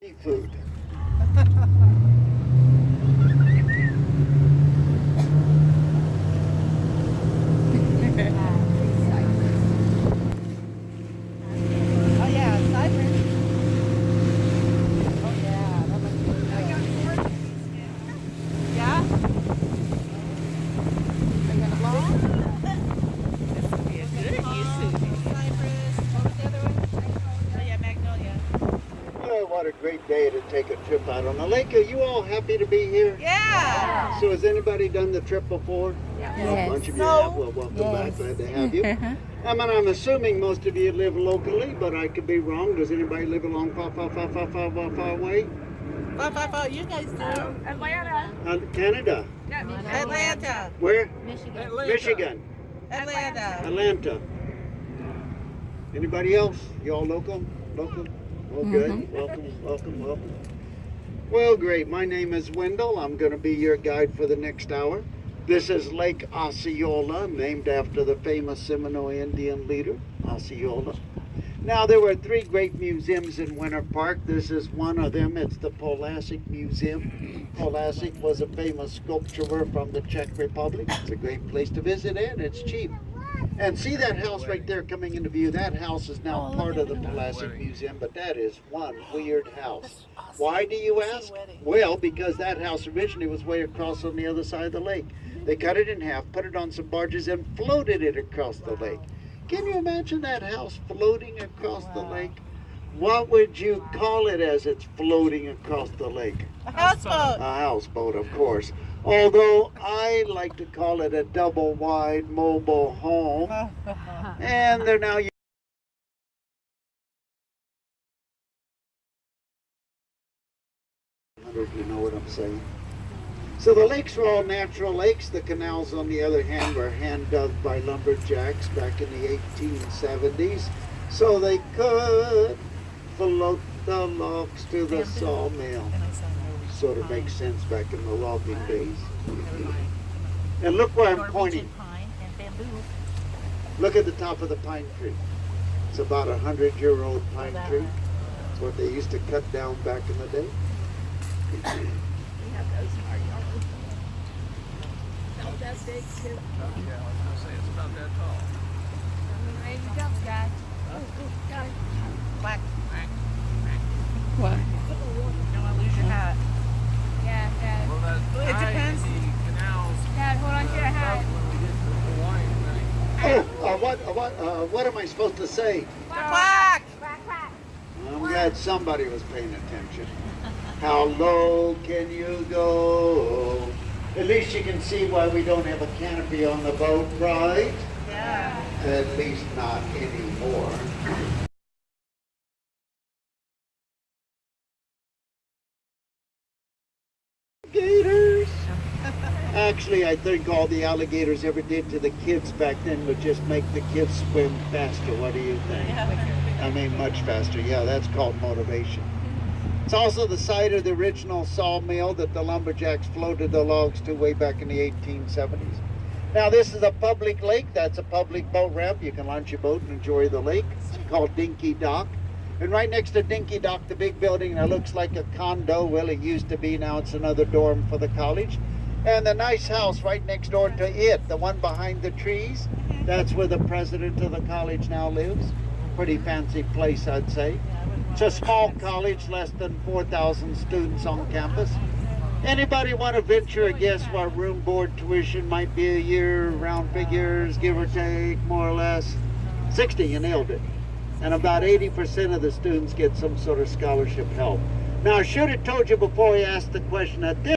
Seafood. Oh yeah, Cypress. Oh yeah, that must be good. Yeah? Are you gonna blow? This would be a good use. Cypress. What was the other one? Oh yeah, Magnolia. Oh, what a great day to take a trip out on the lake. Are you all happy to be here? Yeah. So has anybody done the trip before? Yeah. Well, a bunch of you No. have. Well, welcome back. Yes. Glad to have you. I'm assuming most of you live locally, but I could be wrong. Does anybody live a long far away? Far. You guys do. Atlanta. Canada. Atlanta. Where? Michigan. Michigan. Atlanta. Anybody else? You all local? Local? Well, good. Welcome. Well, great. My name is Wendell. I'm going to be your guide for the next hour. This is Lake Osceola, named after the famous Seminole Indian leader, Osceola. Now, there were 3 great museums in Winter Park. This is one of them. It's the Pulaski Museum. Pulaski was a famous sculptor from the Czech Republic. It's a great place to visit, and it's cheap. And see that house right there coming into view? That house is now part of the Pulaski Museum, but that is one weird house. Why, do you ask? Well, because that house originally was way across on the other side of the lake. They cut it in half, put it on some barges, and floated it across the lake. Can you imagine that house floating across the lake? What would you call it as it's floating across the lake? A houseboat. A houseboat, of course. Although I like to call it a double-wide mobile home. And they're now you know what I'm saying. So the lakes were all natural lakes. The canals, on the other hand, were hand-dug by lumberjacks back in the 1870s. So they could float the logs to the sawmill. Sort of makes sense back in the logging days. And look where I'm pointing. Look at the top of the pine tree. It's about 100-year-old pine tree. It's what they used to cut down back in the day. We have those in our yard. About that big too. Yeah, I was gonna say it's about that tall. Ready to go, guys. Guys. Whack. What? You don't want to lose your hat. Yeah, Dad. Well, that It tide depends. in the canals. Dad, hold on to your hat. When we get to Hawaii, What am I supposed to say? Quack. Quack, quack. I'm glad somebody was paying attention. How low can you go? At least you can see why we don't have a canopy on the boat, right? Yeah. At least not anymore. Gators! Actually, I think all the alligators ever did to the kids back then would just make the kids swim faster. What do you think? I mean, much faster. Yeah, that's called motivation. It's also the site of the original sawmill that the lumberjacks floated the logs to way back in the 1870s. Now, this is a public lake. That's a public boat ramp. You can launch your boat and enjoy the lake. It's called Dinky Dock. And right next to Dinky Dock, the big building that looks like a condo. Well, it used to be. Now it's another dorm for the college. And the nice house right next door to it, the one behind the trees, that's where the president of the college now lives. Pretty fancy place, I'd say. It's a small college, less than 4,000 students on campus. Anybody want to venture a guess what room, board, tuition might be a year, round figures, give or take, more or less? 60, you nailed it. And about 80% of the students get some sort of scholarship help. Now, I should have told you before you asked the question that this